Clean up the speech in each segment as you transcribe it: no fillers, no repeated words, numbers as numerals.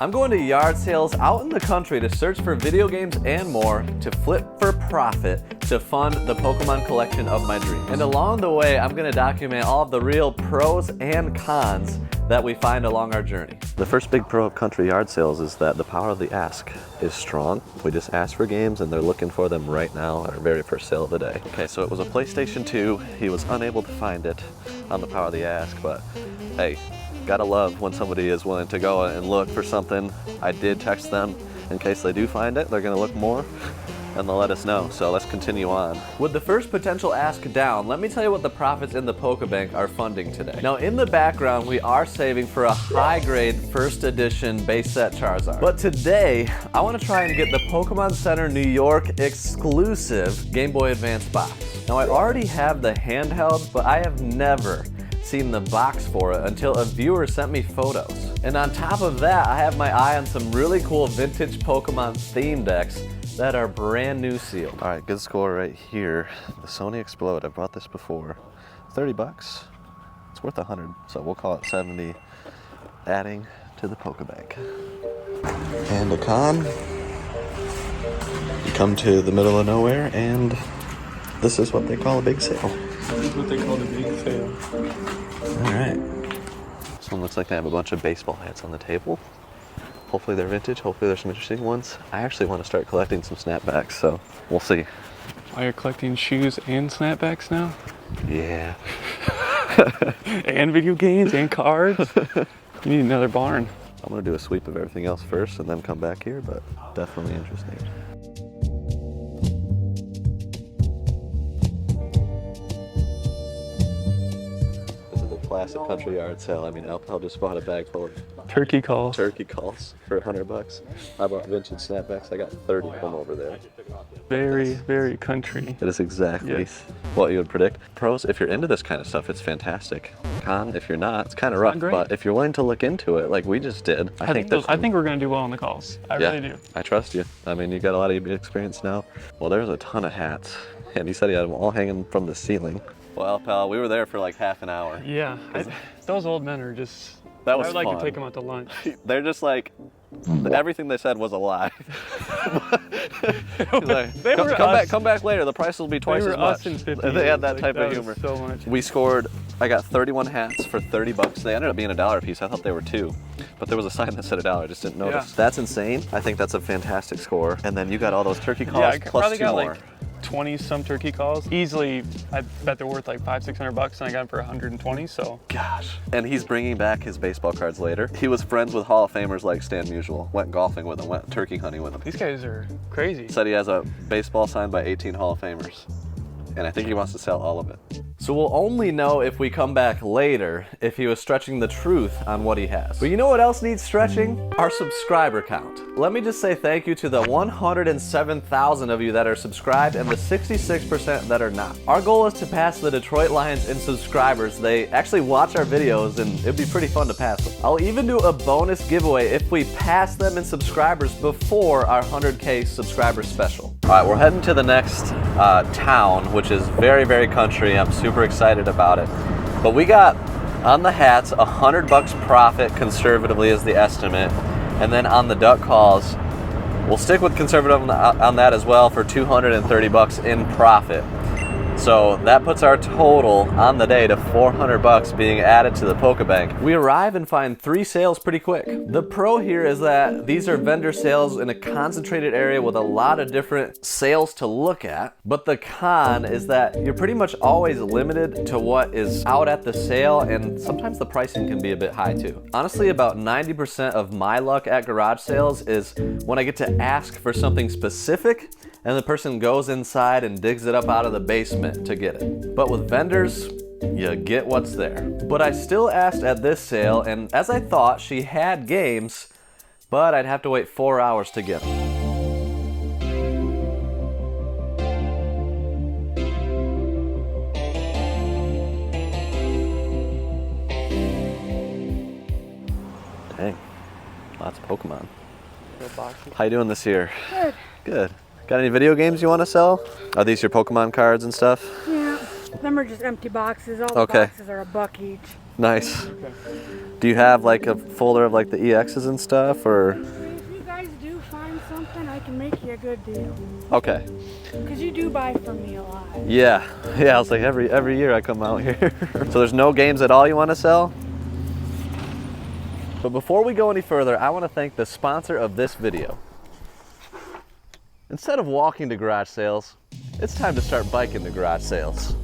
I'm going to yard sales out in the country to search for video games and more to flip for profit to fund the Pokemon collection of my dreams. And along the way, I'm going to document all of the real pros and cons that we find along our journey. The first big pro of country yard sales is that the power of the ask is strong. We just ask for games and they're looking for them right now at our very first sale of the day. Okay, so it was a PlayStation 2. He was unable to find it on the power of the ask, but hey, gotta love when somebody is willing to go and look for something. I did text them in case they do find it. They're gonna look more and they'll let us know. So let's continue on. With the first potential ask down, let me tell you what the profits in the Pokebank are funding today. Now in the background, we are saving for a high grade first edition base set Charizard. But today, I wanna try and get the Pokemon Center New York exclusive Game Boy Advance box. Now I already have the handheld, but I have never seen the box for it until a viewer sent me photos. And on top of that, I have my eye on some really cool vintage Pokemon theme decks that are brand new sealed. All right, good score right here. The Sony Explode, I bought this before. 30 bucks, it's worth 100, so we'll call it 70, adding to the Pokebank. And a con, you come to the middle of nowhere and this is what they call a big sale. This is what they call the big sale. All right. This one looks like they have a bunch of baseball hats on the table. Hopefully they're vintage. Hopefully there's some interesting ones. I actually want to start collecting some snapbacks, so we'll see. Oh, you're collecting shoes and snapbacks now? Yeah. And video games and cards? You need another barn. I'm going to do a sweep of everything else first and then come back here, but definitely interesting. Classic country yard sale. I mean, I'll just bought a bag full of Turkey calls. Turkey calls for 100 bucks. I bought vintage snapbacks. I got 30 from over there. Very, very country. It is exactly Yes. what you would predict. Pros, if you're into this kind of stuff, it's fantastic. Con, if you're not, it's kind of rough. Not great. But if you're willing to look into it, like we just did, I think we're gonna do well on the calls. I really do. I trust you. I mean, you got a lot of experience now. Well, there's a ton of hats, and he said he had them all hanging from the ceiling. Well, pal, we were there for like half an hour. Yeah, those old men are just. That was I would like fun. to take them out to lunch. They're just like, everything they said was a lie. Like, come back later. The price will be twice as much. Us in 50 They had that like, type of humor. So much. We scored. I got 31 hats for 30 bucks. They ended up being $1 a piece. I thought they were $2, but there was a sign that said $1. I just didn't notice. Yeah. That's insane. I think that's a fantastic score. And then you got all those turkey calls Yeah, I plus probably 2 got more. like 20 some turkey calls. Easily, I bet they're worth like $500-600 bucks, and I got them for 120. So. Gosh. And he's bringing back his baseball cards later. He was friends with Hall of Famers like Stan Musial. Went golfing with him. Went turkey hunting with him. These guys are crazy. Said he has a baseball signed by 18 Hall of Famers. And I think he wants to sell all of it. So we'll only know if we come back later if he was stretching the truth on what he has. But you know what else needs stretching? Our subscriber count. Let me just say thank you to the 107,000 of you that are subscribed and the 66% that are not. Our goal is to pass the Detroit Lions in subscribers. They actually watch our videos and it'd be pretty fun to pass them. I'll even do a bonus giveaway if we pass them in subscribers before our 100K subscriber special. All right, we're heading to the next town, which is very, very country. I'm super excited about it. But we got on the hats $100 profit conservatively is the estimate. And then on the duck calls, we'll stick with conservative on that as well for 230 bucks in profit. So that puts our total on the day to 400 bucks being added to the Pokebank. We arrive and find 3 sales pretty quick. The pro here is that these are vendor sales in a concentrated area with a lot of different sales to look at. But the con is that you're pretty much always limited to what is out at the sale, and sometimes the pricing can be a bit high too. Honestly, about 90% of my luck at garage sales is when I get to ask for something specific and the person goes inside and digs it up out of the basement to get it. But with vendors, you get what's there. But I still asked at this sale, and as I thought, she had games, but I'd have to wait 4 hours to get them. Dang, lots of Pokemon. How you doing this year? Good. Good. Got any video games you want to sell? Are these your Pokemon cards and stuff? Yeah, them are just empty boxes. All the Okay. boxes are $1 each. Nice. Okay. Do you have like a folder of like the EXs and stuff, or? If you guys do find something, I can make you a good deal. Okay. Because you do buy from me a lot. Yeah. Yeah, I was like every year I come out here. So there's no games at all you want to sell? But before we go any further, I want to thank the sponsor of this video. Instead of walking to garage sales, it's time to start biking to garage sales.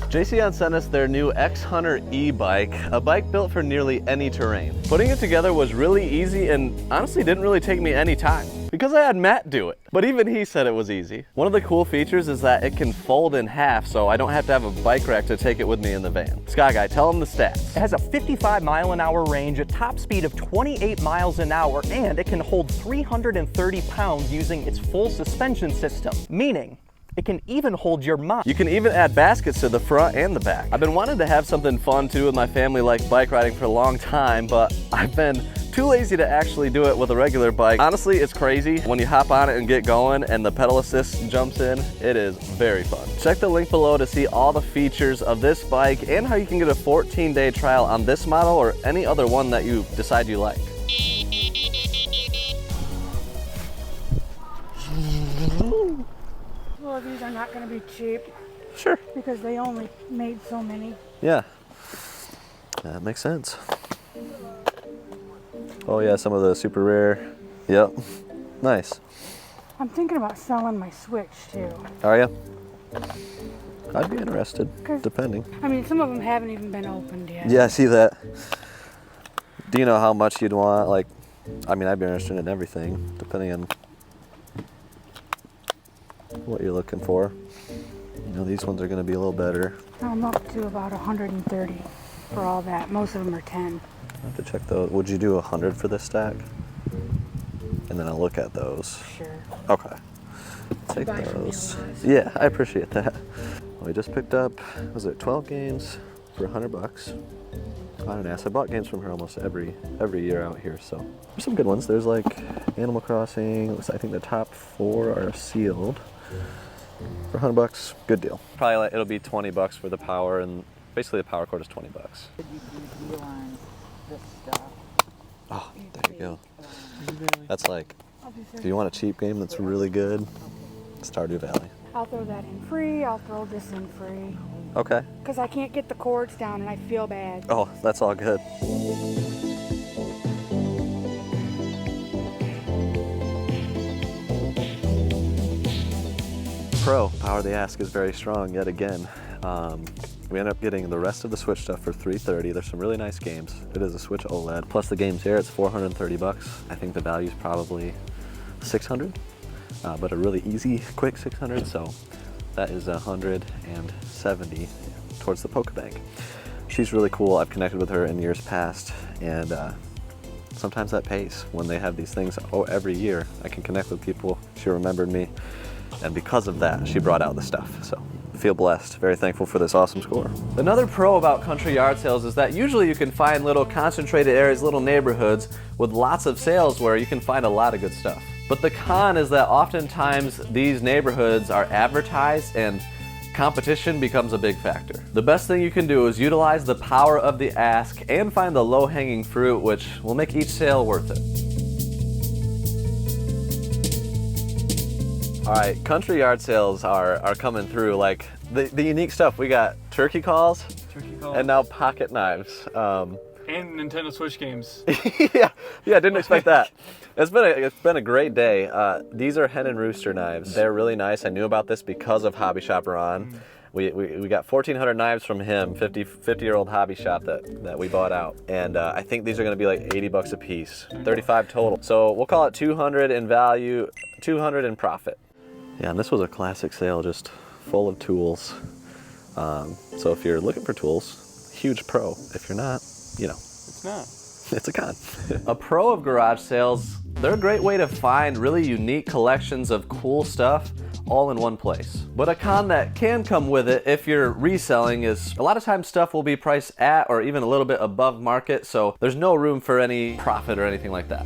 Jasion sent us their new X-Hunter e-bike, a bike built for nearly any terrain. Putting it together was really easy and honestly didn't really take me any time because I had Matt do it. But even he said it was easy. One of the cool features is that it can fold in half, so I don't have to have a bike rack to take it with me in the van. Sky Guy, tell him the stats. It has a 55-mile-an-hour range, a top speed of 28 miles an hour, and it can hold 330 pounds using its full suspension system, meaning it can even hold your mom. You can even add baskets to the front and the back. I've been wanting to have something fun too with my family, like bike riding, for a long time, but I've been too lazy to actually do it with a regular bike. Honestly, it's crazy. When you hop on it and get going and the pedal assist jumps in, it is very fun. Check the link below to see all the features of this bike and how you can get a 14-day trial on this model or any other one that you decide you like. Well, these are not going to be cheap Sure. because they only made so many. Yeah. That makes sense. Oh yeah, some of the super rare. Yep. Nice. I'm thinking about selling my Switch too. Are you? I'd be interested, 'Cause- depending. I mean, some of them haven't even been opened yet. Yeah, I see that. Do you know how much you'd want? Like, I mean, I'd be interested in everything, depending on what you're looking for. You know, these ones are going to be a little better. I'm up to about 130 for all that. Most of them are 10. I have to check those. Would you do 100 for this stack? And then I'll look at those. Sure. Okay. Take buy from me a those. lot. Yeah, I appreciate that. We just picked up, was it 12 games for $100? I don't know. I bought games from her almost every year out here, so there's some good ones. There's like Animal Crossing. I think the top 4 are sealed for $100. Good deal. Probably like, it'll be $20 for the power, and basically the power cord is $20. Oh, there you go. That's like, if you want a cheap game that's really good, Stardew Valley. I'll throw that in free. I'll throw this in free. Okay. Because I can't get the cords down and I feel bad. Oh, that's all good. Pro, Power of the Ask is very strong yet again. We ended up getting the rest of the Switch stuff for $330. There's some really nice games. It is a Switch OLED. Plus the games here, it's $430. I think the value is probably $600, but a really easy, quick $600. So that is $170 towards the Pokebank. She's really cool. I've connected with her in years past, and sometimes that pays when they have these things. Oh, every year I can connect with people. She remembered me, and because of that, she brought out the stuff. So feel blessed, very thankful for this awesome score. Another pro about country yard sales is that usually you can find little concentrated areas, little neighborhoods with lots of sales where you can find a lot of good stuff. But the con is that oftentimes these neighborhoods are advertised and competition becomes a big factor. The best thing you can do is utilize the power of the ask and find the low-hanging fruit, which will make each sale worth it. All right, country yard sales are coming through. Like the unique stuff. We got turkey calls, and now pocket knives. And Nintendo Switch games. yeah, didn't expect that. It's been a great day. These are hen and rooster knives. They're really nice. I knew about this because of Hobby Shop Ron. We got 1,400 knives from him, 50-year-old hobby shop that we bought out. And I think these are gonna be like $80 a piece, 35 total. So we'll call it 200 in value, 200 in profit. Yeah, and this was a classic sale, just full of tools. So if you're looking for tools, huge pro. If you're not, you know. It's not. It's a con. A pro of garage sales, they're a great way to find really unique collections of cool stuff all in one place. But a con that can come with it if you're reselling is a lot of times stuff will be priced at or even a little bit above market, so there's no room for any profit or anything like that.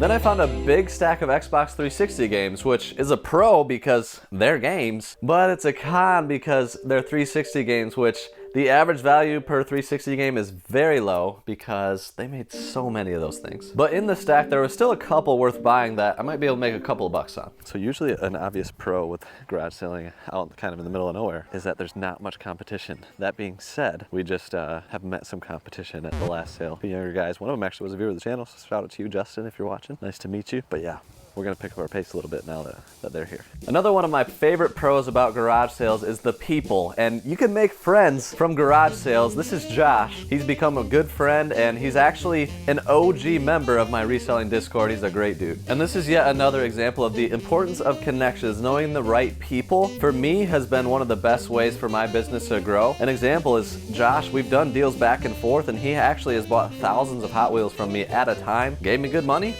Then I found a big stack of Xbox 360 games, which is a pro because they're games, but it's a con because they're 360 games, which the average value per 360 game is very low because they made so many of those things. But in the stack, there was still a couple worth buying that I might be able to make a couple of bucks on. So usually an obvious pro with garage selling out kind of in the middle of nowhere is that there's not much competition. That being said, we just have met some competition at the last sale. The younger guys, one of them actually was a viewer of the channel, so shout out to you, Justin, if you're watching. Nice to meet you. But yeah, we're gonna pick up our pace a little bit now that they're here. Another one of my favorite pros about garage sales is the people, and you can make friends from garage sales. This is Josh. He's become a good friend, and he's actually an OG member of my reselling Discord. He's a great dude. And this is yet another example of the importance of connections. Knowing the right people, for me, has been one of the best ways for my business to grow. An example is Josh. We've done deals back and forth, and he actually has bought thousands of Hot Wheels from me at a time, gave me good money,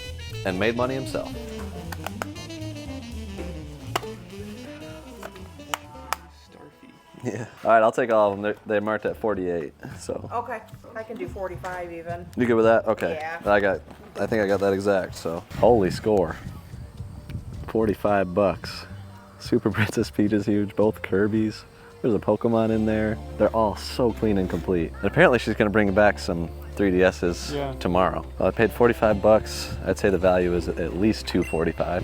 and made money himself. Yeah. All right, I'll take all of them. They're marked at 48, so. Okay, I can do 45 even. You good with that? Okay. Yeah. I think I got that exact, so. Holy score. 45 bucks. Super Princess Peach is huge, both Kirby's. There's a Pokemon in there. They're all so clean and complete. And apparently she's gonna bring back some 3DSs tomorrow. Well, I paid 45 bucks. I'd say the value is at least 245.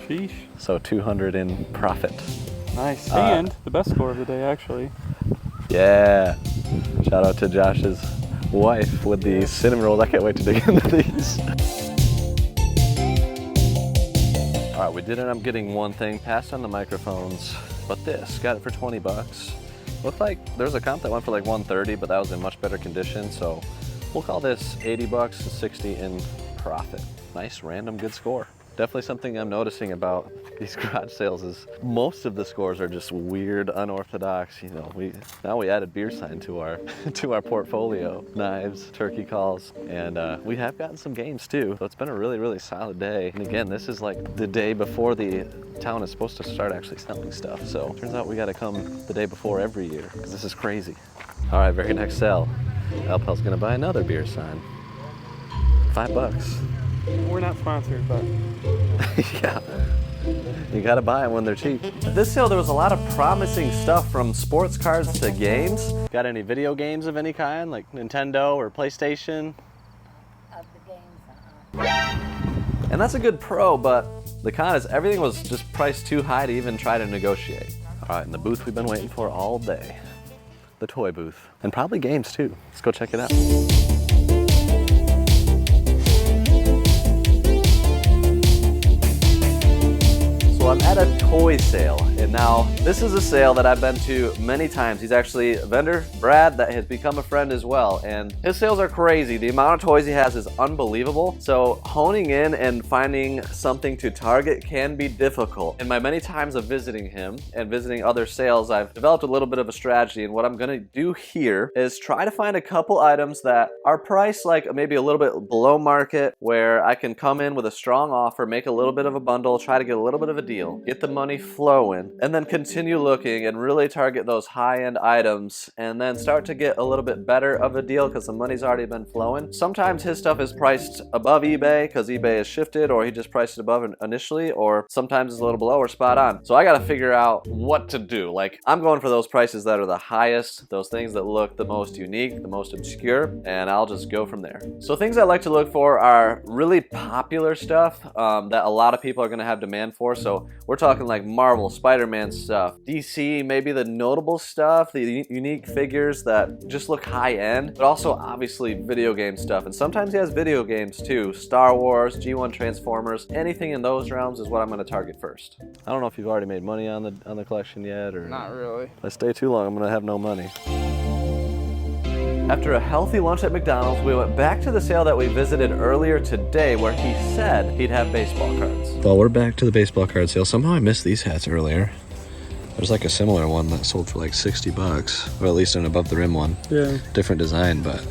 Sheesh. So 200 in profit. Nice. And the best score of the day, actually. Yeah. Shout out to Josh's wife with the cinnamon rolls. I can't wait to dig into these. All right, we did end up getting one thing, passed on the microphones, but this, got it for 20 bucks. Looked like there's a comp that went for like 130, but that was in much better condition, so we'll call this 80 bucks, 60 in profit. Nice, random, good score. Definitely something I'm noticing about these garage sales is most of the scores are just weird, unorthodox. You know, now we added beer sign to our portfolio, knives, turkey calls, and we have gotten some games too. So it's been a really, really solid day. And again, this is like the day before the town is supposed to start actually selling stuff. So turns out we got to come the day before every year because this is crazy. All right, very next sale, Alpel's gonna buy another beer sign. $5. We're not sponsored, but. Yeah, you gotta buy them when they're cheap. At this sale, there was a lot of promising stuff from sports cards to games. Got any video games of any kind, like Nintendo or PlayStation? Of the games, And that's a good pro, but the con is everything was just priced too high to even try to negotiate. All right, and the booth we've been waiting for all day. The toy booth. And probably games too. Let's go check it out. I'm at a toy sale, and now this is a sale that I've been to many times. He's actually a vendor, Brad, that has become a friend as well, and his sales are crazy. The amount of toys he has is unbelievable, so honing in and finding something to target can be difficult. In my many times of visiting him and visiting other sales, I've developed a little bit of a strategy, and what I'm gonna do here is try to find a couple items that are priced like maybe a little bit below market, where I can come in with a strong offer, make a little bit of a bundle, try to get a little bit of a deal, get the money flowing, and then continue looking and really target those high-end items, and then start to get a little bit better of a deal because the money's already been flowing. Sometimes his stuff is priced above eBay because eBay has shifted, or he just priced it above initially, or sometimes it's a little below or spot on. So I gotta figure out what to do. Like, I'm going for those prices that are the highest, those things that look the most unique, the most obscure, and I'll just go from there. So things I like to look for are really popular stuff that a lot of people are gonna have demand for. So we're talking like Marvel, Spider-Man stuff, DC, maybe the notable stuff, the unique figures that just look high-end, but also obviously video game stuff. And sometimes he has video games too. Star Wars, G1 Transformers, anything in those realms is what I'm gonna target first. I don't know if you've already made money on the collection yet, or Not really. if I stay too long, I'm gonna have no money. After a healthy lunch at McDonald's, we went back to the sale that we visited earlier today where he said he'd have baseball cards. Well, we're back to the baseball card sale. Somehow I missed these hats earlier. There's like a similar one that sold for like 60 bucks, or at least an above the rim one. Yeah. Different design, but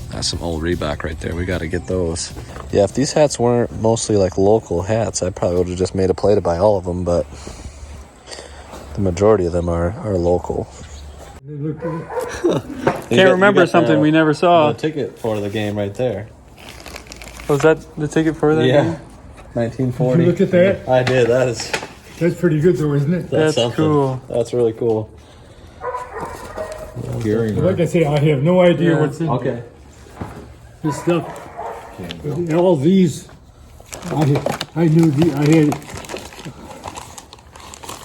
that's some old Reebok right there. We gotta get those. Yeah, if these hats weren't mostly like local hats, I probably would have just made a play to buy all of them, but the majority of them are local. Can't remember something we never saw. The ticket for the game right there. Was that the ticket for that game? 1940. Did you look at that? I did. That's pretty good though, isn't it? That's something. cool. That's really cool. Like I say, I have no idea Yeah. what's in Okay. this stuff. But all these, I knew I had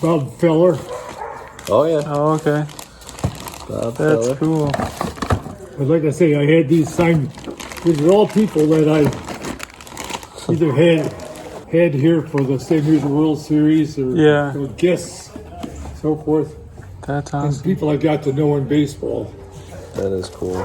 Bob Feller. Oh yeah. Oh, okay. That's cool. But like I say, I had these signed. These are all people that I either had here for the St. Louis World Series or Yeah. or guests, so forth. That's And awesome. people I got to know in baseball. That is cool.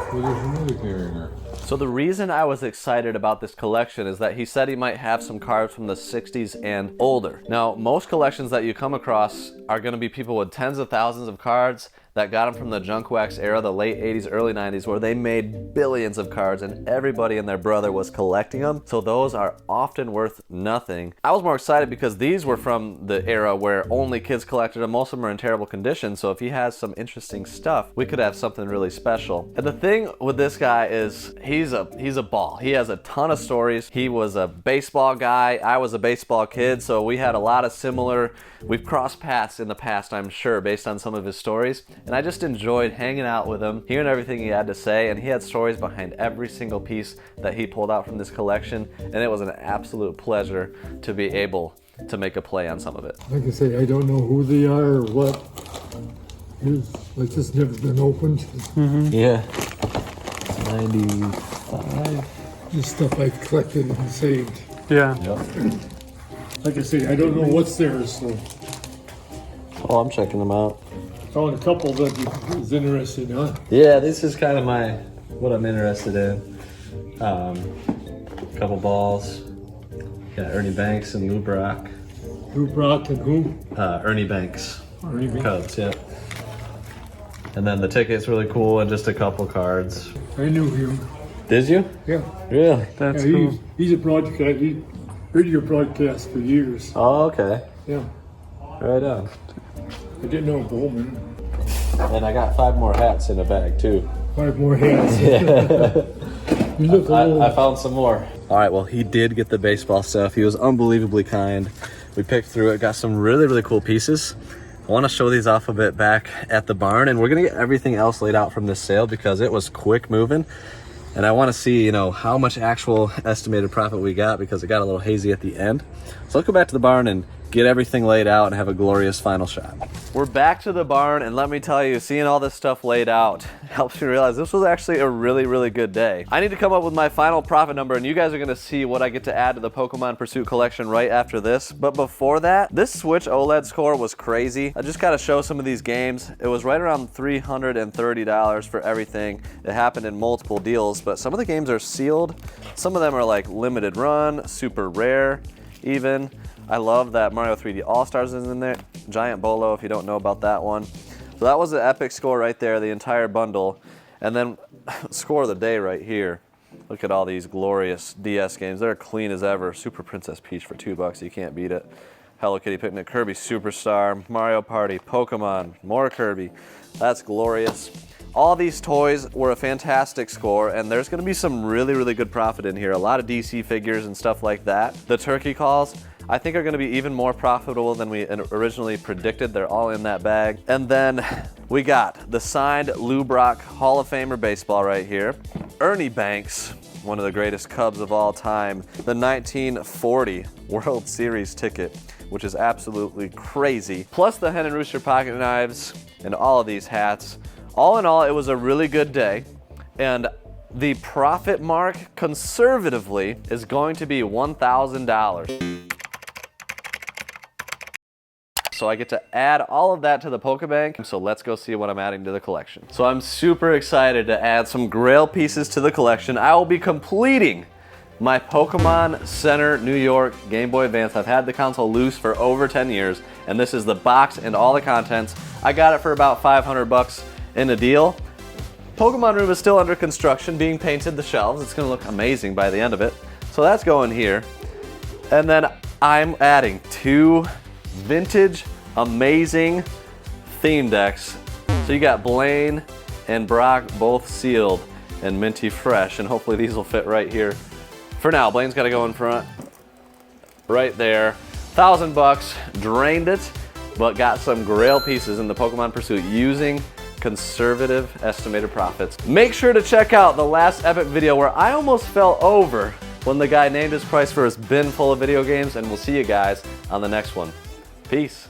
So the reason I was excited about this collection is that he said he might have some cards from the 60s and older. Now, most collections that you come across are going to be people with tens of thousands of cards that got them from the junk wax era, the late 80s, early 90s, where they made billions of cards and everybody and their brother was collecting them. So those are often worth nothing. I was more excited because these were from the era where only kids collected them. Most of them are in terrible condition. So if he has some interesting stuff, we could have something really special. And the thing with this guy is he's a ball. He has a ton of stories. He was a baseball guy. I was a baseball kid. So we had a lot of similar, we've crossed paths in the past, I'm sure, based on some of his stories. And I just enjoyed hanging out with him, hearing everything he had to say, and he had stories behind every single piece that he pulled out from this collection, and it was an absolute pleasure to be able to make a play on some of it. Like I say, I don't know who they are or what. It's like this never been opened. Yeah. 95. This stuff I collected and saved. Yeah. Like I say, I don't know what's there, so Oh, I'm checking them out. found a couple that is interesting, huh? Yeah, this is kind of what I'm interested in. Couple balls. Got Ernie Banks and Lou Brock. Who brought and who? Ernie Banks. Ernie Banks. Cubs, yeah. And then the ticket's really cool and just a couple cards. I knew him. Did you? Yeah. Really? That's Yeah, cool. he's a broadcast. He radio broadcast for years. Oh, okay. Yeah. Right on. I didn't know Bowman. And I got 5 more hats in the bag, too. 5 more hats. You look a little. I found some more. All right, well, he did get the baseball stuff. He was unbelievably kind. We picked through it, got some really, really cool pieces. I want to show these off a bit back at the barn, and we're going to get everything else laid out from this sale because it was quick moving. And I want to see, how much actual estimated profit we got because it got a little hazy at the end. So let's go back to the barn and get everything laid out and have a glorious final shot. We're back to the barn, and let me tell you, seeing all this stuff laid out helps me realize this was actually a really, really good day. I need to come up with my final profit number, and you guys are gonna see what I get to add to the Pokemon Pursuit collection right after this. But before that, this Switch OLED score was crazy. I just gotta show some of these games. It was right around $330 for everything. It happened in multiple deals, but some of the games are sealed. Some of them are like limited run, super rare even. I love that Mario 3D All-Stars is in there. Giant Bolo, if you don't know about that one. So that was an epic score right there, the entire bundle. And then score of the day right here. Look at all these glorious DS games. They're clean as ever. Super Princess Peach for $2, you can't beat it. Hello Kitty Picnic, Kirby Superstar, Mario Party, Pokemon, more Kirby. That's glorious. All these toys were a fantastic score, and there's gonna be some really, really good profit in here. A lot of DC figures and stuff like that. The turkey calls, I think are gonna be even more profitable than we originally predicted. They're all in that bag. And then we got the signed Lou Brock Hall of Famer baseball right here. Ernie Banks, one of the greatest Cubs of all time. The 1940 World Series ticket, which is absolutely crazy. Plus the Hen and Rooster pocket knives and all of these hats. All in all, it was a really good day. And the profit mark, conservatively, is going to be $1,000. So I get to add all of that to the Pokebank. So let's go see what I'm adding to the collection. So I'm super excited to add some Grail pieces to the collection. I will be completing my Pokemon Center New York Game Boy Advance. I've had the console loose for over 10 years, and this is the box and all the contents. I got it for about $500 in a deal. Pokemon room is still under construction, being painted the shelves. It's gonna look amazing by the end of it. So that's going here. And then I'm adding 2 vintage, amazing theme decks. So you got Blaine and Brock both sealed and minty fresh, and hopefully these will fit right here For now, Blaine's got to go in front. Right there. $1,000, drained it, but got some grail pieces in the Pokemon Pursuit using conservative estimated profits. Make sure to check out the last epic video where I almost fell over when the guy named his price for his bin full of video games, and we'll see you guys on the next one. Peace.